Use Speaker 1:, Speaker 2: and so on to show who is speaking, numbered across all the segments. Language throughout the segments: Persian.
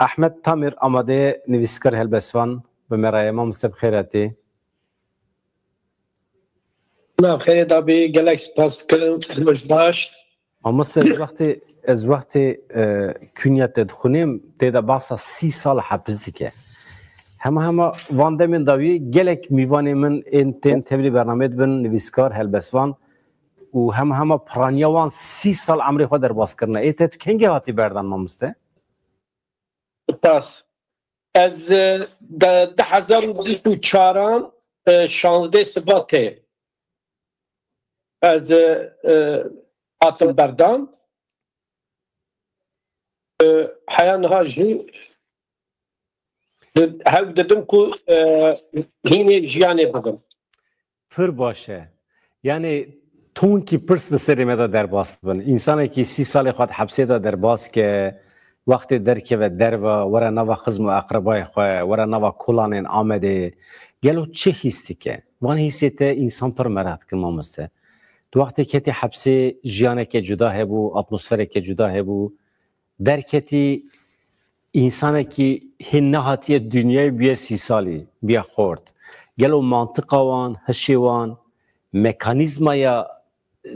Speaker 1: احمد تامر آماده نویسکر هلبسوان به مرای ما مستب خیراتی
Speaker 2: نه خیلی دابی گلکس پاس کرد مجداشت
Speaker 1: اما از وقت کنیت دخونیم دیده باسا 30 سال حبسی که همه وانده من داوی گلک میوانی من این تبلی برنامه بن نویسکار هلبسوان و همه پرانیاوان 30 سال عمری خود در باز کرنه ایت تو کنگی هاتی بردن ما مسته؟
Speaker 2: پاس از 2024 شانزده سباته از آتم بردم حیان ها جی هاو دادم که هینه جیانه بگم
Speaker 1: پر باشه یعنی تون کی پرست سری مدا در باز بن انسانی که 30 سال خود حبسه دا در باز که وقتی در که و در و ورا نوا خزم و اقربای خواه ورا نوا کلانین آمده گلو چه حیستی که وان حیثیت انسان پر مرد که ما مسته تو وقتی که تی حبسه جیانه که جدا هبو اتمسفره که جدا هبو در که تی انسانی که هنه هاتی دنیای بیا 30 سالی بیا خورد گلو منطقه وان هشی وان مکانیزم یا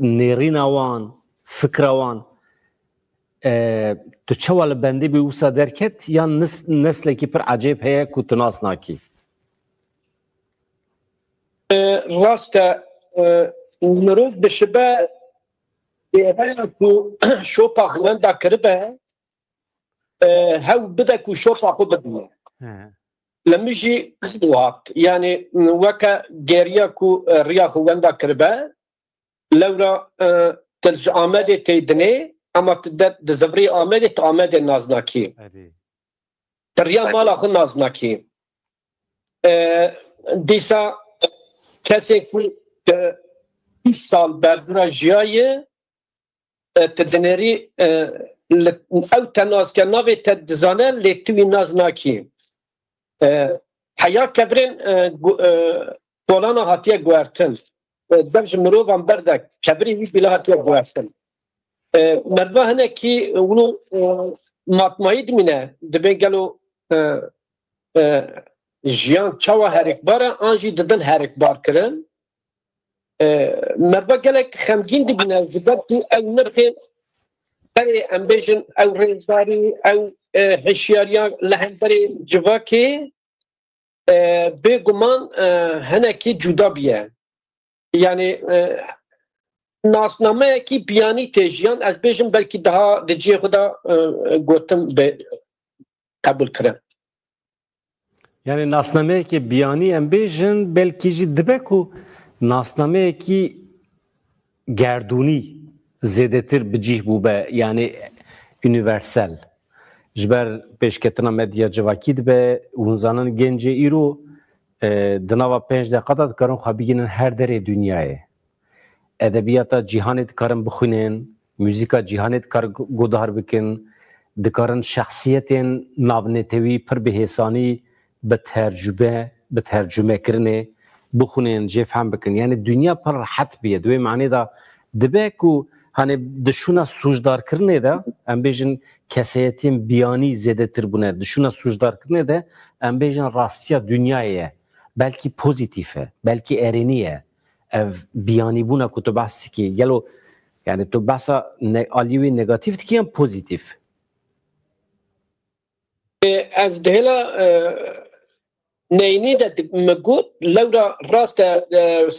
Speaker 1: نیرین وان فکر وان تو چه وال بندی به اوسا درکت یا نسل کی پر عجیب هیا که تو ناس ناکی
Speaker 2: راسته مروف بشبه بیره که شوپا خوانده کربه هاو بده که شوپا خود بدونه لمیجی وقت یعنی وکا گریا که ریا خوانده کربه لورا تلج آمده تیدنه اما تدد زبری آمده تا آمده نازناکی تریا مالا خود نازناکی دیسا کسی که 20 سال بردورا جیایه تدنری او تناز که ناوی تدزانه لیتوی نازناکی حیا کبرین گولانا هاتیه گوارتن دمج مروفان برده کبری وی بلا هاتیه گوارتن مربا هنه کی اونو ماتمایی دمینه دبین گلو جیان چاوا هرک باره آنجی ددن هرک بار کرن مربا گلک خمگین دبینه زبط او نرخی بری امبیجن او ریزداری او هشیاریان لحن بری جواکی بگمان هنه کی جدا بیه یعنی ناسنامه کی بیانی تجیان از بیشم بلکی daha دجی خدا گوتم به قبول کرد
Speaker 1: یعنی ناسنامه کی بیانی ام بیشن بلکی جی دبکو ناسنامه کی گردونی زیاده تر بجیه بوده یعنی یونیورسال جبر پیشکتنا مدیا جواکی دبه ونزانن گنجی ایرو دنوا 5 دقیقه داد کارن خوابیگینن هر در دنیاه ادبیاتا جهانی دکارن بخونن موسیقا جهانی دکار گودار بکن دکارن شخصیتین نابنتوی پر بهسانی به ترجمه کرنه بخونن جفهم بکن یعنی دنیا پر راحت بیه دوی معنی دا دبه کو hani dışına suçdar kırne de embejin keseyetin biyani zedetir buna dışına suçdar kırne de embejin rastiya dünyaya belki pozitife belki ereniye ev biyani buna kutu bahsi ki gelo yani tu bahsa alivi negatif ki hem pozitif
Speaker 2: از دهلا نینی ده مگود لورا راست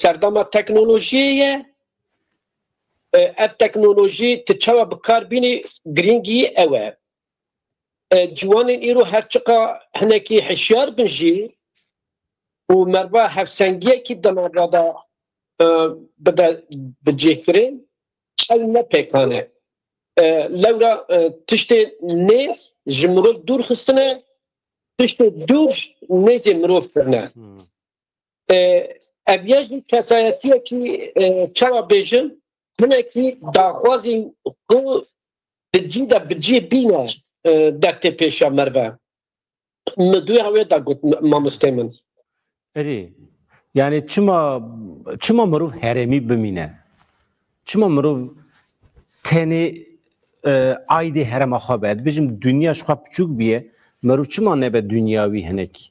Speaker 2: سردما تکنولوژیه اف تکنولوژی تچوا بکار بینی گرینگی اوه جوانین ایرو هرچقا هنکی حشیار بنجی و مربا هفسنگیه کی دمان رادا بدا بجیکرین او نپیکانه لورا تشت نیز جمرو دور خستنه تشت دور نیز مروف کرنه ابیاج کسایتیه کی چوا بیجن هنکی داخوازی خو دجی دا بجی بینه در تپیشا مربا مدوی هوی دا گوت ما مستیمن
Speaker 1: اری یعنی چما مروف هرمی بمینه چما مروف تنی aydi herema xabet bijim dünya şu küçük biye مرو چما نبه دنیاوی هنکی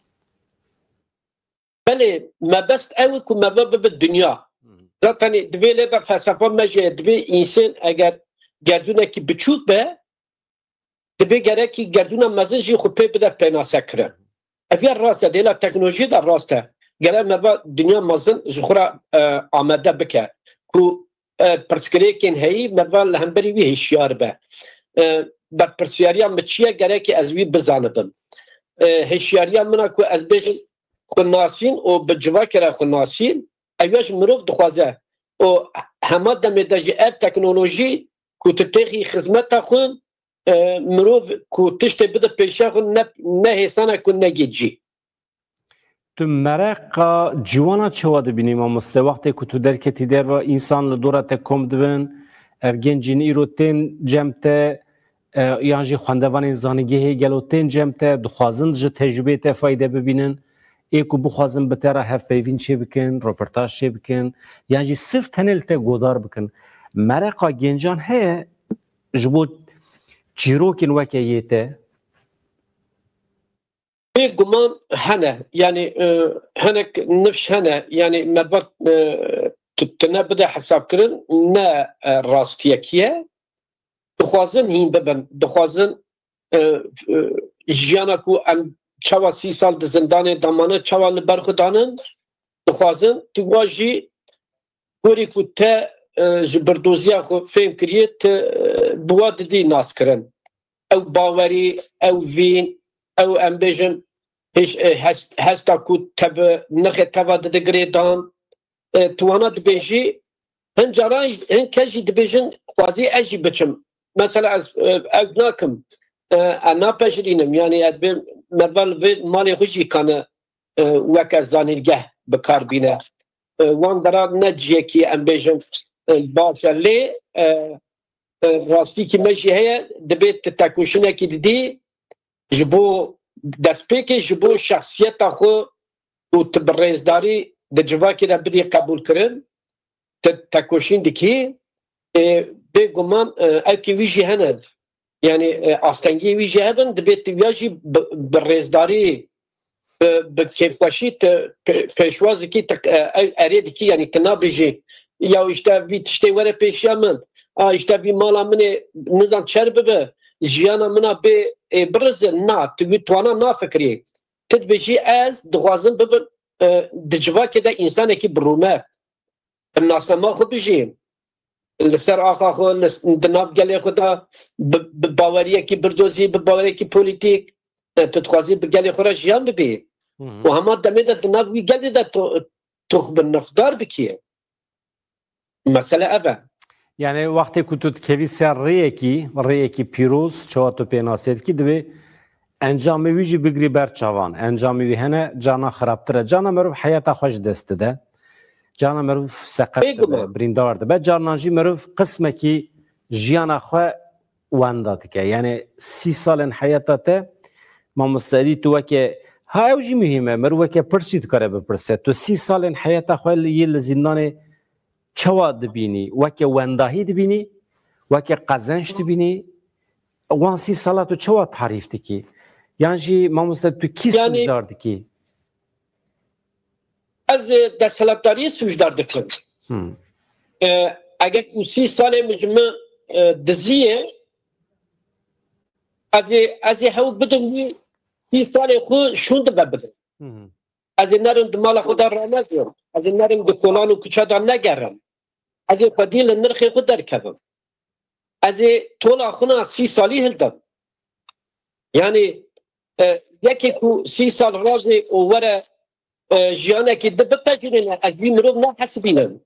Speaker 2: بله ما بست او که ما به دنیا zaten دوی لبه فلسفه مجه دوی انسان اگر گردونه که بچوک به دوی گره که گردونه مزن جی خود پی بده پیناسه کرن افیر راسته دیلا تکنولوژی در راسته گره ما دنیا مزن جخورا آمده بکه که پرسکری کن هایی ما لهمبری وی هشیار به بر پرسیاریا مچیه گره که از وی بزاندم هشیاریا منا که از بیش خناسین و بجوا کرا خناسین ایواش مروف دخوازه و همه دمه داجی اب تکنولوژی که تتخی خدمت خون مروف که تشت بده پیشه خون نه حسانه کن نگید جی
Speaker 1: تو مرقا جوانا چه واده بینیم آمسته وقتی که تو درکتی در و انسان لدوره تکم دبن ارگن جین ایرو تین جمته یعنی خواندوان زانگی هی گلو تین جمته دخوازن جه تجربه تا فایده ببینن ایکو بخوازن بتره هف پیوین چه بکن روپرتاج چه بکن یعنی صرف تنل تا گودار بکن مرقا گنجان هی جبو چیروکن وکه یه
Speaker 2: گمان هنه يعني هنك نفش هنه يعني مربط تنبدا حساب كرن نا راستيكيه دخوازن هين ببن دخوازن جيانا كو ام چوا 30 سال د زندان دمانه چوا لبرخدانن دخوازن تواجي گوري كو ته جبردوزيا خو فهم كريت بواد دي ناس كرن او باوري او فين او امبيجن هستا کو تب نخ تبا دگریدان توانا دبیجی هنجارای هن کجی دبیجن خوازی اجی بچم مثلا از اگناکم انا پجرینم یعنی ادبی مرول به مالی خوشی کنه وک از زانیرگه بکار بینه وان درا نجیه کی امبیجن باشه لی راستی که مجی هیا دبیت تکوشنه کی دیدی جبو دسپیکی جبو شخصیت خو و تبرزداری د جواکی را بدی قبول کرن تکوشین دکی به گمان اکی ویجی هند یعنی آستنگی ویجی هند دبیت ویجی برزداری به کیفوشی پیشوازی کی ارید کی یعنی تنابیجی یا اشتا وی تشتی وره پیشیا من اشتا وی مالا من نظام چربه به جیانا منا به برز نا توانا نا فکری تدبیجی از دخوازن ببن دجوا که ده انسان اکی برومه الناسنما خود بجیم لسر آخا خود دناب گلی خود باوری اکی بردوزی باوری اکی پولیتیک تدخوازی بگلی خود را جیان ببی و همه دمه ده دناب وی گلی ده تخب نخدار بکیه مسئله ابا
Speaker 1: یعنی وقتی که تو تکوی سر ریکی پیروز چوا تو پیناسید کی دوی انجامی ویجی بگری بر چوان انجامی وی هنه جانا خرابتره جانا مروف حیاتا خوش دسته ده جانا مروف سقط ده بریندار ده بعد جانانجی مروف قسمه کی جیانا خواه وانداتی که یعنی 30 سال حیاتا ته ما مستعدی تو وکه های وجی مهمه مروف که پرسید کاره بپرسه تو 30 سال حیاتا خواه یه لزندان چوا دبینی وکه ونداهی دبینی وکه قزنش دبینی وان 30 ساله تو چوا تعریف دکی یعنی ما مستعد تو کی سوجدار دکی
Speaker 2: از دستلاتاری سوجدار دکن اگر که 30 ساله مجمع دزیه از هاو بدون 30 ساله خود شوند بدن از نرم دمال خود را نزیم از نرم دکولان و کچا دا نگرم از پدیل نرخ خود درکبم از طول آخونا 30 سالی هلدم یعنی یکی که 30 سال رازی اووره جیانه که ده بپجرینه از بی مروب نه حسبینم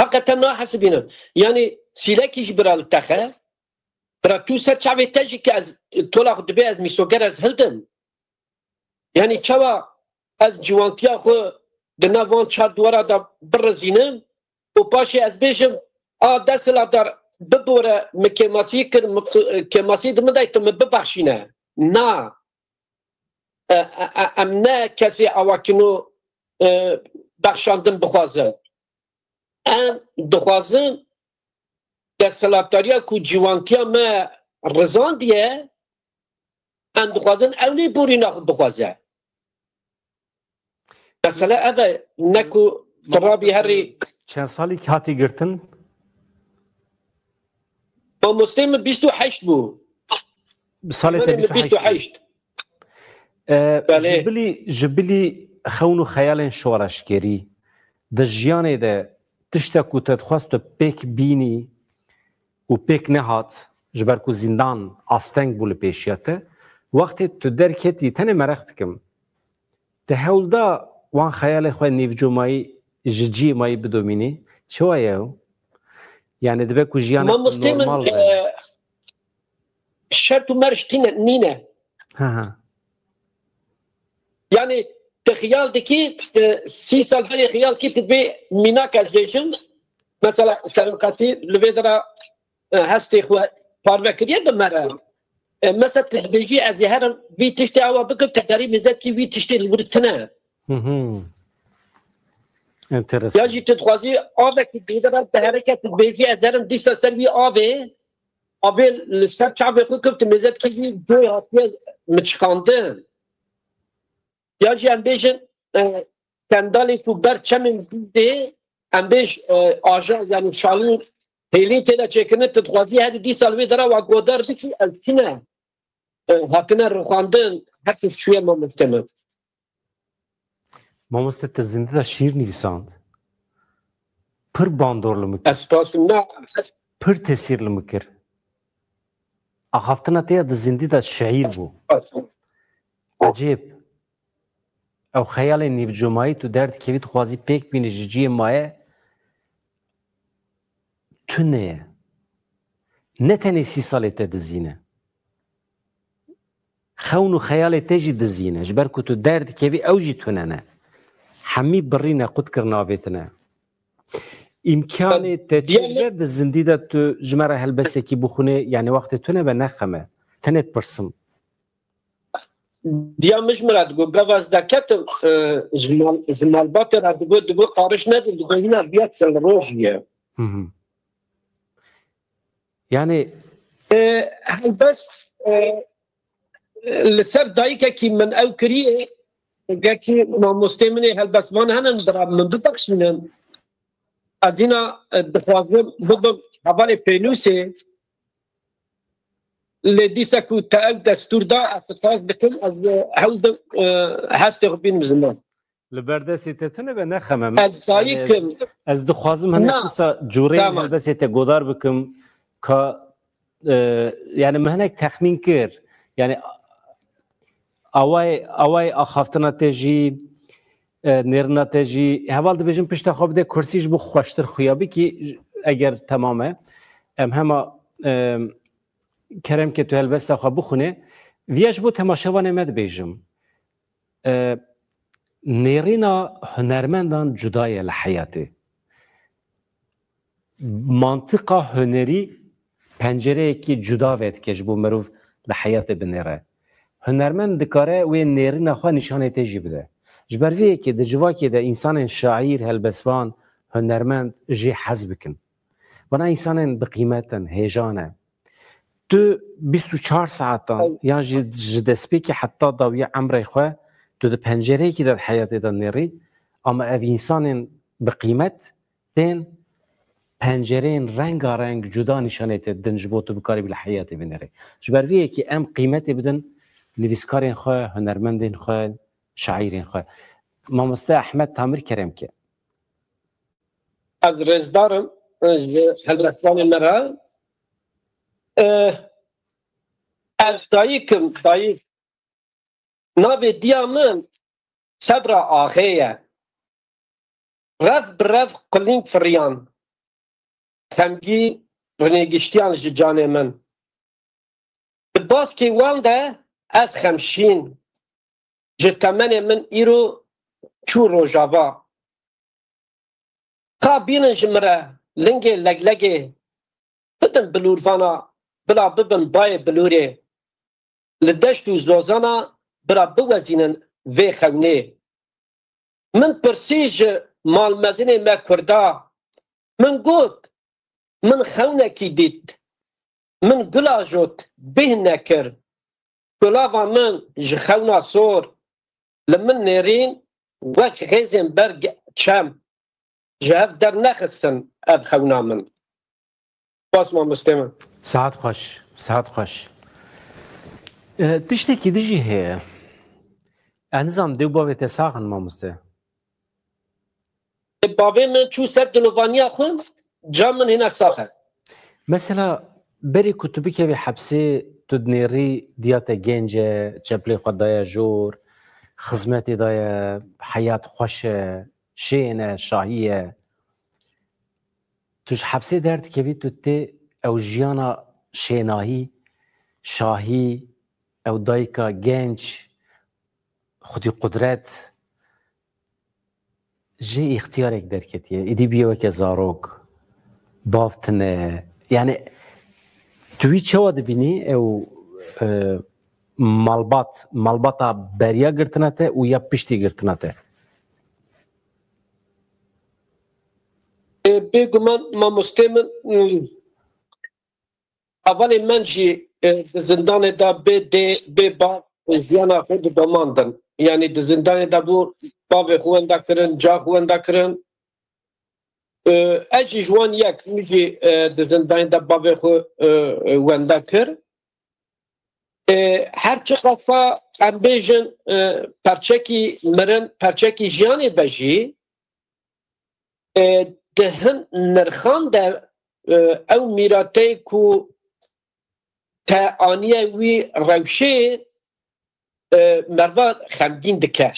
Speaker 2: حقیقتا نه حسبینم یعنی سیلکی جبرال تخه برا تو سر چاوی تجی که از طول آخو دبی از میسوگر از هلدم یعنی چوا از جوانتیا خو دنا وان چار دوارا دا برزینم و پاشی از بیشم دست لابدار ببوره مکماسی کر مکماسی دمدای تم ببخشینه نه ام نه کسی اواکنو بخشاندن بخوازه ام دخوازن دست لابداریا کو جوانتیا ما رزاندیه ام دخوازن اونی بوری ناخد بخوازه مثلا اوه نکو ترابی هری
Speaker 1: چند سالی که هاتی گرتن؟
Speaker 2: با مسلم 28 بو
Speaker 1: سالت 28 جبلی خون و خیال شورشگری ده جیانه ده تشتا کو تدخواست پیک بینی و پیک نهات جبر کو زندان آستنگ بول پیشیاته وقتی تو درکتی تنه مرخت کم ده هولدا وان خیال خواه نیوجو مایی جی مایی بدومینی چه وایه يعني دبكو جيانا
Speaker 2: نورمال شرط مرش نينه
Speaker 1: ها
Speaker 2: يعني تخيال دكي 6 سال في خيال كي تبي ميناك الجيشن مثلا سرقتي لبيدرا هستي خو بارفكريه بمرا مثلا تبيجي ازهر في تشتي او بك تقدري مزات كي في تشتي الورتنا
Speaker 1: انتريسون
Speaker 2: يجي تدخوازي افك بيدرا بحركه بيجي ازهر دي سلبي افي ابي الشعب شعب خو مزات كي جوي هاتي متشكاندن يجي ام بيجن كندالي تو برچم دي ام بيج اجان يعني شالون هيلي تدا چكنت تدخوازي هذه دي سالوي درا وغودر بيسي التنا هاتنا رخاندن حتى شويه ما مستمر
Speaker 1: ما مستت زنده شیر نویساند پر باندورlu mı
Speaker 2: اسپاسنا
Speaker 1: پر tesirli mı kir اخافتنا تيا د زنده دا شعیر بو عجیب او خیال نیوجمایی تو درد کیوید خوازی پیک بینی جی مایه تو نه نه تنی 30 ساله ته دزینه خون و خیال تجی دزینه جبر کو تو درد کیوی اوجی تو نه حمی برینه قد کرنا بیتنه امکان تجربه د زندی دا تو جمره هلبسه کی بخونه یعنی وقت تو نه به نخمه تنت پرسم
Speaker 2: دیا مش مراد گو گواز دکت زمال باتر دگو قارش ندید دگو هینا بیاد سل روشیه
Speaker 1: يعني
Speaker 2: بس لسر دايكا كي من او كريه قاكي ما مستمني هالبس ما هنا نضرب من بطقش من ازينا بخوازم بضم حوالي بينوسي اللي ديساكو تاك دستور دا اتفاق بكم هولد هاست غبين مزمان
Speaker 1: لبردسي تتونه به نخمم
Speaker 2: از دايكم
Speaker 1: از دخوازم هنه كوسا جورين هلبسي تقدار بكم که يعني مهنك تخمين كير يعني اوای اخافتنا تجي نرنا تجي هوال دبيجن پشت خواب ده کرسیش بو خوشتر خویابی که اگر تمامه همه کرم که تو هلبسته خواب بخونه ویش بو تماشاوان مد بیجم نيرينا هنرمندان جدای لحياته منطقه هنری پنجره کی جدا وید کش بو مروف لحیات بنره هنرمند دکاره و نیرین خوا نشانه تجی بده جبر وی که د جوا که د انسان شاعر هلبسوان هنرمند جی حزب کن بنا انسان بقیمتن هیجانه تو 24 ساعتان یعنی جدسپی که حتی داوی عمر خوا تو د پنجره کی در حیات د نیری اما او انسان بقیمت تن پنجرین رنگارنگ جدا نشانه دنج بوتو بکاری بل حیاتی بنره جبر ویه که ام قیمتی بدن نویسکارین خواه هنرمندین خواه شاعرین خواه مامسته احمد تامر کرم که
Speaker 2: از رزدارم هلبستان مرا از دایک ناوی دیامن صبر آخیه رف برف قلینگ فریان خمگی رنگشتیان جانه من باز که وانده از خمشین جتمن من ایرو چو روژاوا تا بینن جمره لنگه لگلگه بدن بلورفانا بلا ببن بای بلوره لدشت و زوزانا بلا بوزینن وی خونه من پرسیج مالمزین ما کردا من گوت من خونه کی دید من گلاجوت به نکر Kulava min ji xewna sor li min nêrîn wek hêzên berg çem ji hev dernexistin ev xewna min. Spas mamostê min.
Speaker 1: ساعت خوش ساعت خوش tiştekî dijî heye enizam dew bavê te saxin mamoste
Speaker 2: Bavê min çû ser dilovaniya xwe ca min hêne saxe.
Speaker 1: mesela berê ku tu bikevî hepsê tu dinêrî diya te genc e çeplê xwe daye jor xizmetê daye heyat xweş e şên e şahî ye tu ji hepsê derdikevî tu tê ew jiyana şênahî şahî ew dayika genç xwedî qudret jê îxtiyarek derketiye êdî bîye weke zarok bav tune yani tu wî çawa dibînî ew malbata beriya girtina te û ya piştî girtina te
Speaker 2: Bêguman mamostê min evalê min jî di zindanê de bê bav jiyana xwe didomandin. Yani di zindanê de bû bavê xwe wenda kirin, ca xwe wenda kirin. Ez jî ji wan yek min jî di zindanê de bavê xwe wenda kir. Her çi qefa em bêjin perçekî mirin, perçekî jiyanê be jî di hin nirxan de ew mîrateyê ku te aniye wî rewşê merva xemgîn dike.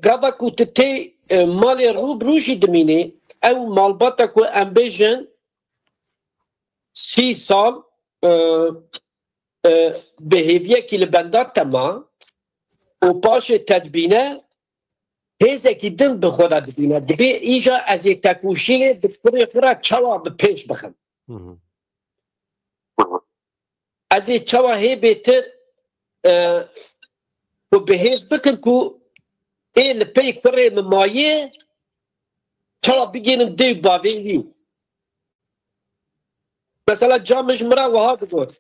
Speaker 2: Gava ku tu tê malê rûbirû jî dimînî ew malbata ku em bêjin 30 sal bihêviyekî li benda te ma û paşê te dibîne hêzekî din bi xwe de dibîne dibê îja ez ê tekûşiyê bi kurê xwe re çawa bi pêş bixim. Ez ê çawa hêbê tir ku bihêz bikim ku ê li pey kurê min mayê çawa bigêrim dê û bavê wî. Mesela ca min ji min re wiha digot.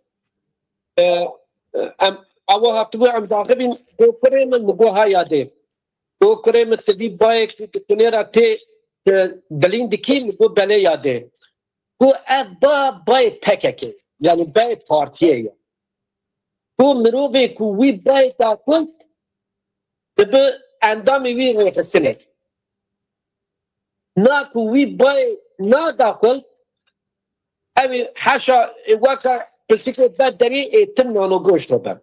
Speaker 2: Em awa hatibû em daxibîn bê kurê min min got haya dê. O kurê min tidî bayek tunê re tê dilîn dikî min got belê ya dê. Bu ev bayê pekekê yani bayê partiyê ye. Bu mirovê ku wî bayê daxil dibi endamê wî rêxistinê. Na ku wî bayê nadaxil ew heşa weka pilsikê ber derî ê tim nanogoşt be.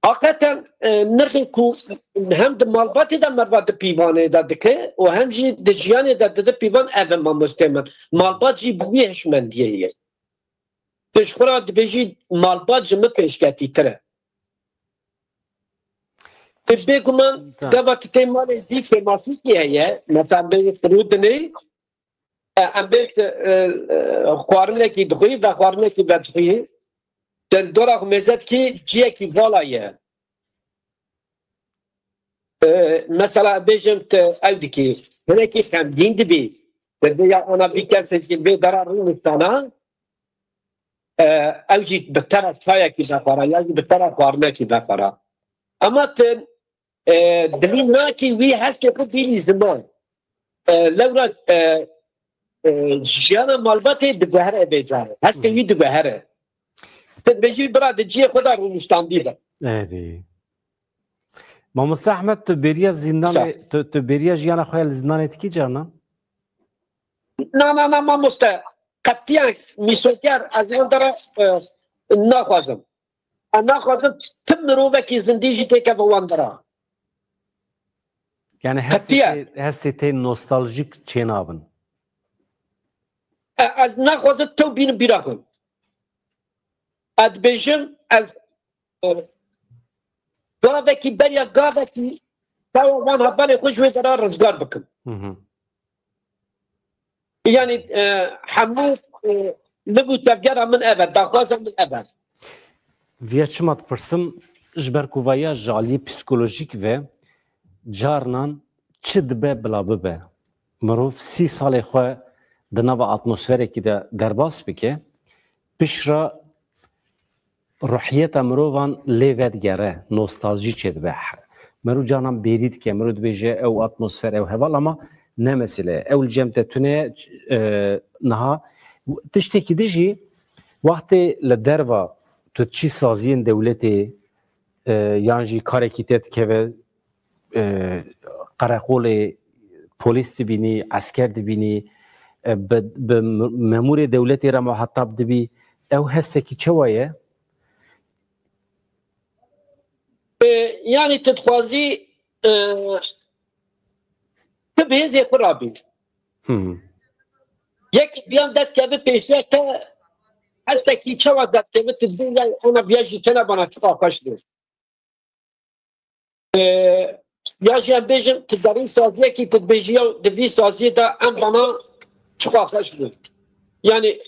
Speaker 2: Hakikaten nirxê ku hem di malbatê de merva di pîvanê de dike û hem jî di jiyanê de didi pîvan ev e mamostê min. Malbat jî bi wî hişmendiyê ye. Tu ji xwe re dibêjî malbat ji min pêşketîtir e. Bêguman deva tu tê malê dî fêrmasîkî heye mesela em bê firûdinê em bê xwarinekî dixwî ve xwarinekî vedixwî di dora xwe mêzetkî ciyekî vala ye. Mesela bêjim tu ew dikî hinekî xemgîn dibî dibê ya ana vî kesekî vê dera rûnistana ew jî bi tera çayekî vexwara ya jî bi tera xwarinekî vexwara. Ama tu dilî nakî wî heskê xwe bînî ziman. Lewra jiyana malbatê diguhere bêcare. Heskê wî diguhere. Tu dibêjî bira di ciyê xwe de rûnistandî be.
Speaker 1: Mamoste Ehmed tu bêriya zindanê tu bêriya jiyana xwe ya li zindanê dikî carnan?
Speaker 2: Na mamoste qetiyan mîsoger ez ê dere naxwazim. Em naxwazim tim mirovekî zindî jî têkeve wan dera.
Speaker 1: Yani hestê tê nostaljîk çênabin.
Speaker 2: Ez naxwazim tew bînim bîra xwe. Ez dibêjim ez gavekî beriya gavekî tewa wan hevalê xwe ji wê zera rizgar bikim. Yani hemû libû tevgera min ev e, daxwaza min ev e.
Speaker 1: Vêya çima dipirsim ji ber ku vaya jaliyê psikolojîk ve carnan çi dibe bila bibe. Mirov 30 salê xwe di nava atmosferekî de derbas bike, pişra روحیت مروان لیوت گره نوستالژی چید به مرو جانم بیرید که مرو دبیجه او اتمسفر او هوا اما نه مسئله اول جمت تونه نها تشتی که دیجی وقتی لدروا تو چی سازین دولتی یانجی کاری کیتت که قرقول پلیس دبینی عسکر دبینی به مامور دولتی را محتاب دبی او هسته کی چوایه
Speaker 2: يعني تتخوازي تبهز يقرابي يك بيان دات كابي بيشاتا حستا كي تشوا دات كابي تدين انا بياجي تنا بنا تفاقش دو بياجي بيجم تدارين سازيه كي تبيجيو دفي سازيه دا ام بنا تفاقش دو يعني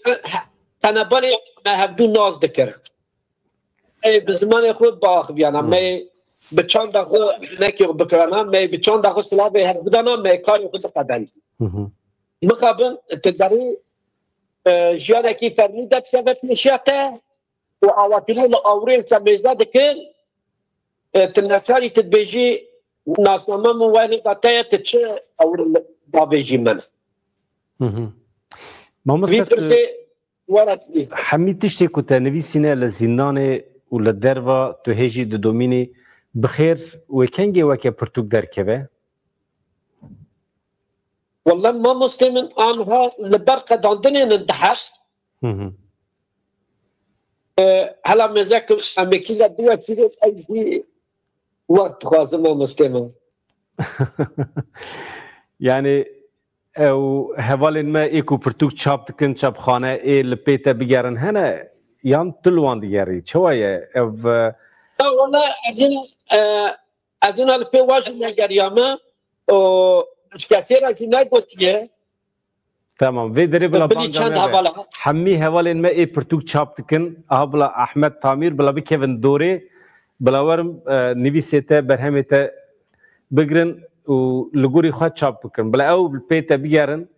Speaker 2: انا بالي ما هبدو ناز دكر بزمان خود باخ بیانم می به چند دقیقه نکی بکرانم می به چند دقیقه سلابه هر بدانم می کاری خود قدری مخابن تداری جیانه کی فرمی دب سبب نشاته و آواتیلون آورین کمیزده دکن تنساری تدبیجی ناسنامه موانی داتای تچه آورین دابیجی من ویترسی ورد دی
Speaker 1: حمید تشتی کتا نویسینه لزندانه و لدروا تو هجی د دومینی بخیر وکنگی وکه پرتوک درکوه
Speaker 2: والله ما مسلمن آنها لبرقه داندنی نندحش هلا مزاكم امريكي لدوا فيديو اي وقت خاصه ما مسلمن
Speaker 1: يعني او هوالن ما ايكو پرتوک چاپ دکن چاپ خانه ای لپیتا بگرن هنه یان تلوان دیگری چوایه او
Speaker 2: والله از این الپی واجه نگریامه و کسی را که نگوتیه
Speaker 1: تمام وی دری بلا بانجامه حمی هوالین ما ای پرتوک چاپ دکن اها بلا احمد تامیر بلا بی کیون دوره بلا ورم نویسیته برهمیته بگرن و لگوری خواه چاپ بکن بلا او بلپیتا بگرن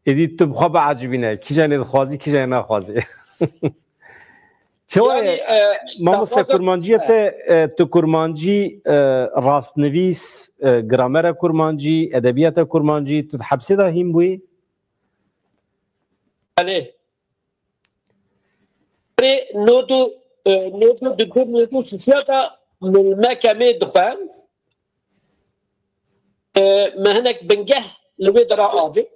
Speaker 1: ایدی تو بخواه عجبینه کی جانی دخوازی کی جانی نخوازی چوای ما مثل کرمانجیت تو کرمانجی راست نویس گرامر کرمانجی ادبیات کرمانجی تو حبسی دا هیم بوی
Speaker 2: بله نودو دکتر نودو سیاتا المحکمه دخان مهنك بنجه لوي درا آبي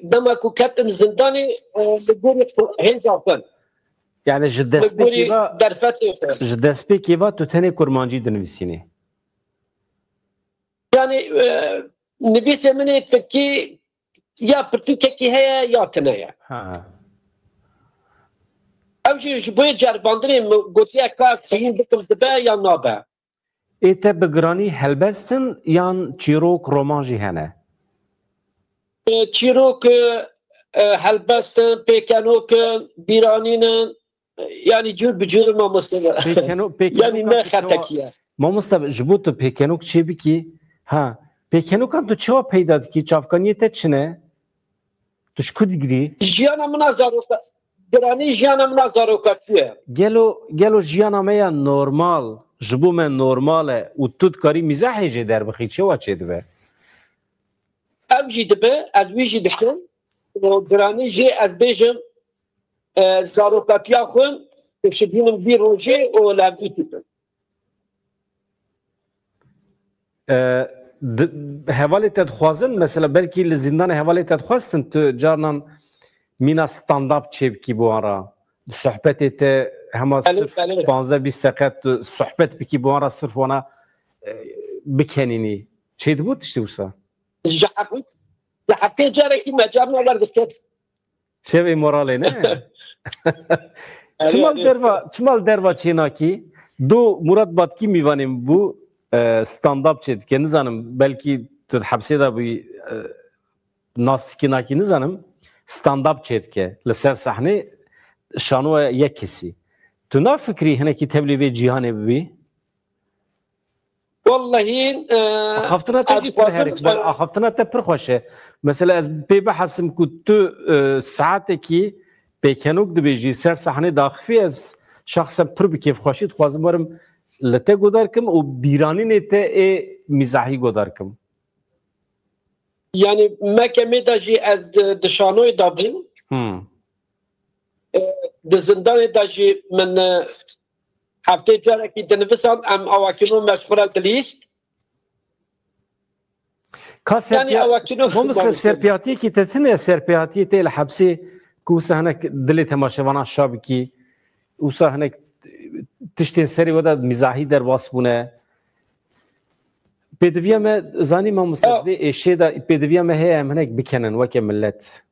Speaker 2: دما كو كابتن زنداني بقول هنزافن
Speaker 1: يعني جدسبي كيفا تتني كرمانجي دنويسيني
Speaker 2: يعني نبيسي مني تكي يا برتوكي هيا يا تنايا اوجي جبوي جرباندري قلت لك كاف سين بكم دبا يا نابا
Speaker 1: ایتا بگرانی هلبستن یان چیروک رومانجی هنه؟
Speaker 2: چیروک هلبستن پیکنوک بیرانین یعنی جور بجور ما مستقل یعنی نه خطکیه
Speaker 1: ما مستقل جبوتو پیکنوک چی بکی؟ ها پیکنوک هم تو چه پیدا دکی؟ چافکانیت چنه؟ توش کد گری؟
Speaker 2: جیانا من زاروکا برانی جیانا من زاروکاتیه
Speaker 1: گلو جیانا میا نورمال جبو من نورماله و تو کاری مزاحی جه در بخی چه و چه دبه؟
Speaker 2: ام جی دبه از ویجی دکن و برانی جه از بیجم زاروکاتیا خون تشبینم بی روژه و لابی تیپن
Speaker 1: هوالی تدخوازن مثلا بلکی لزندان هوالی تدخواستن تو جارنان مینا ستانداپ چه بکی بوارا صحبت ته همه صرف 15-20 دقیقه صحبت بکی بوارا صرف وانا بکنینی چه بود تشتی وسا؟
Speaker 2: جحبتی جاره که مجاب نولر دکت
Speaker 1: چه بی موراله نه؟ چمال دروا چینا کی دو مراد باد کی میوانیم بو ستانداپ چید که نزانم بلکی تو حبسی دا بی ناستکی ناکی نزانم ستانداپ چید که لسر صحنه شانو یک کسی تو نا فکری هنه کی تبلیغ جهانی ببی؟
Speaker 2: والله
Speaker 1: خفتنا تجي تهرك بل خفتنا تبر خوشه مثلا از بي بحسم كنت ساعتكي پێکەنۆک دەبێژی سەر سەحنەی داخفی ئەس شخصە پڕ بکێفخواشیت خوازم وەرم لە تێ گۆدارکەم و بیرانینێ تێ ئێ میزاحی گۆدارکەم.
Speaker 2: Yani mekemê de jî ez di şanoyê da bûm. Di zindanê de jî min heftê carekî dinivisan em awakîno meşxure dilîst.
Speaker 1: Mesela serpiyatiyekî te tune serpiyatiyê tê li hepsê ku wisa hinek dilê temaşevanan şabikî wisa hinek tiştên serê we de mizahî derbas bûne. Pêdiviya me zanî mamoste vê êşê de pêdiviya me heye em hinek bikenin weke millet.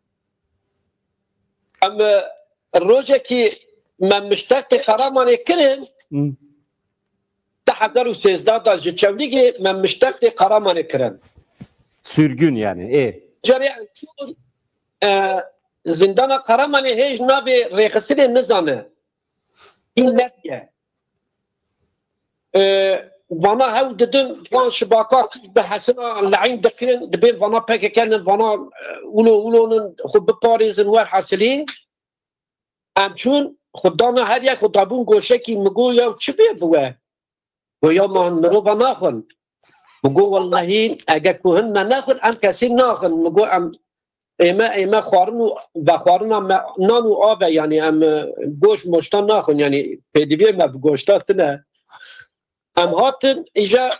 Speaker 2: Em rojekî me mişteqê Qaramanê kirin 2013 da ji çewligê me mişteqê Qaramanê kirin.
Speaker 1: Sürgün yani.
Speaker 2: Carê çûn zindana Qaramanê hêj navê rêxistinê nizane. İnletye. Vana hew didin van şibaka bi hesina le'în dikirin dibê vana pekekendin vana ulonun xwe biparêzin wer hesilî em çûn xwedana her yek xwe dabûn goşekî min got ya çi bê bi we? Goya man mirova naxwin. Min got wellahî eger ku hin me naxwin em kesî naxwin. Min got em ême xwarin û vexwarina me nan û av e yani em goş moşta naxwin yani pêdiviyê me bi goşta tune. Em hatin îja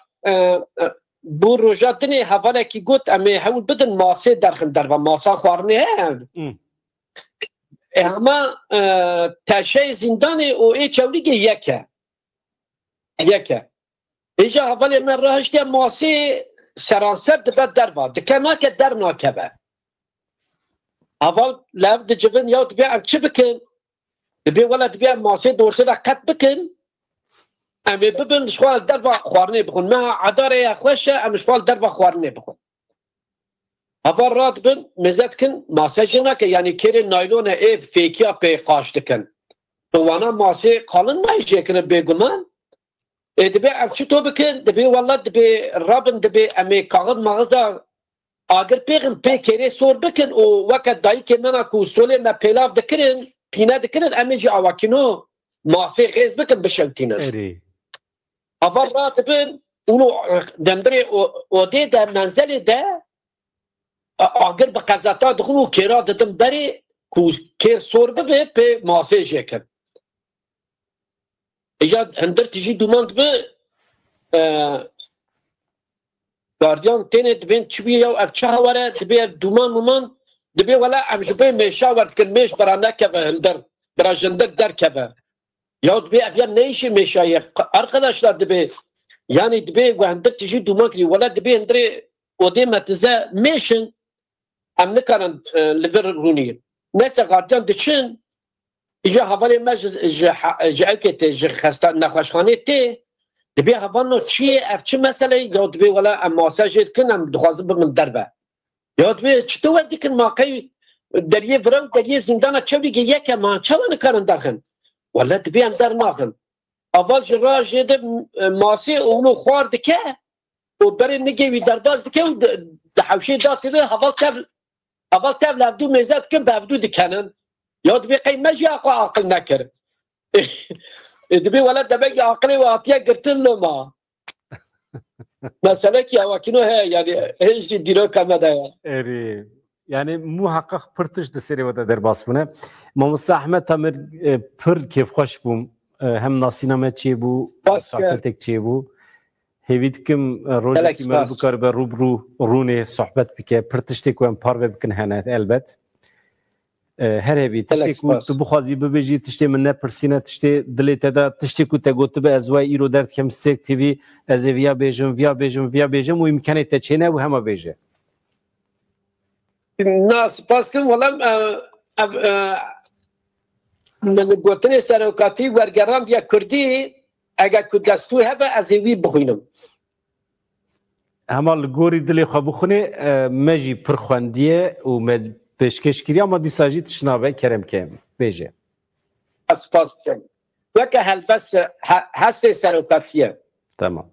Speaker 2: bu roja dinê hevalekî got em ê hewl bidin masê derxin derve masa xwarinê heye. Hema teşeyê zindanê û ê çewligê yek e. Yek e. Îja hevalê me rahiştiye masê seranser dibe derva. Dike nake der nakebe. Heval lev dicivin ya dibe em çi bikin? Dibe wela dibe em masê dortê de qet bikin. Em ê bibin ji xwe derva xwarinê bixwin. Me edarê xweş e em ji xwe derva xwarinê bixwin. Heval radibin mêze dikin masê jî nake yani kêrê naylonê êv fêkiya pê xaş dikin. Bi wana masê qalin nayîjêkine bêguman. Dibe em çi to bikin? Dibe wela dibe rabin dibe em ê kaxid maxiz da agir pêxin pê kêrê sor bikin û weke dayîkê me na ku solê me pêlav dikirin pîne dikirin em ê jî awakîno masê xêz bikin bişewtînin. Heval radibin û demdirê odê de menzelê de agir bi qezeta dixwin û kêra didin berê ku kêr sor bibe pê masê jêkin. Îja hindir tijî duman dibe gardiyan tenê dibên çi bûye ya ev çi hewere dibe ev duman muman dibe wela em ji bê mêşa werdikin mêş bira nekeve hindir bira jindir derkeve. Ya dibe ev ya neyişi mêşayê arkadaşlar dibe yani dibe hindir tijî duman kirî wela dibe hindirê odê me tize mêşin em nikarin li vir rûnî. Neyse gardiyan diçin îja hevalê me ji evkê tê ji nexweşxanê tê dibe hevalno çi ye ev çi meseleyê ya dibe wela em mase jê dikin em dixwazin bimin derve. Ya dibe çi tu werdikin maqey deriyê vira û deriyê zindana çewligê yek e ma çawa nikarin derxin? Wela dibe em dernaxin. Heval ji rajê de masê û xwar dike û berê nigê wî derbas dike û di hewşê da tîne heval tev levdû mêze dikin bi hevdû dikenin. Ya dibe qey me jî xwe aqil nekir. Dibe wela debekî aqilê we hatiye girtin loma. Meselekî awakîno heye yani hêj jî dîroka me de ye.
Speaker 1: Yani muhakkak pır tişt di serê we de derbas bûne. Mamoste Ehmed Temir pir kêfxweş bûm. Hem nasîna me çêbû, sohbetek çêbû. Hêvî dikim rojekî me bikaribe rûbrû rûnê sohbet bike. Pir tiştê ku em parve bikin hene elbet. Her hevî tiştê ku tu bixwazî bibêjî tiştê min nepirsîne tiştê dilê te de tiştê ku te gotibe ez wê îro derdikem stêrk tevî ez ê viya bêjim û îmkanê te çêne û hema bêje.
Speaker 2: Na spas kirim welam min gotinê serokatî wergerandiya Kurdî eger ku destûr hebe ez ê wî bixwînim.
Speaker 1: Hema li gorî dilê xwe bixwînê me jî pir xwendiye û me pêşkêşkiriya ma dîsa jî tişnabe keremke bêje.
Speaker 2: Spas dikim. Weke helbest hestê serokatiye.
Speaker 1: Tamam.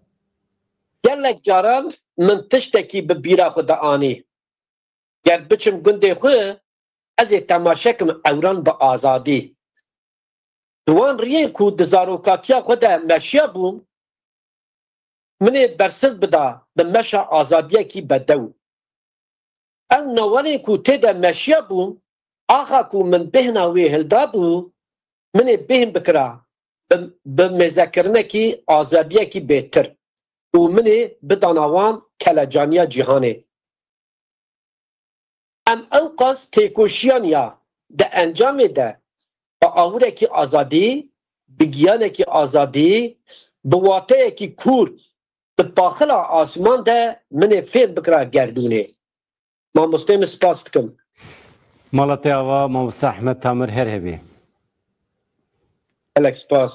Speaker 2: Gelek caran min tiştekî bi bîra xwe de anî. Ger biçim gundê xwe ez ê temaşekim ewran bi azadî. Wan riyên ku di zarokatiya xwe de meşiya bûn, min ê bersiv bida bi meşa azadiyekî bedew. Ew newanên ku tê de meşiya bûn, axa ku min bêhna wê hilda bû, min ê bêhn bikira bi mêzekirinekî azadiyekî bêtir û min ê bidana wan kelecaniya cîhanê. Em ew qas têkoşiyan ya di encamê de bi awurekî azadî, bi giyanekî azadî, bi wateyekî kûr, di paxila asman de min ê fêm bikira gerdûnê. Mamostê min spas dikim.
Speaker 1: Malatê ava Mamoste Ehmed Tamir her hevî.
Speaker 2: Gelek spas.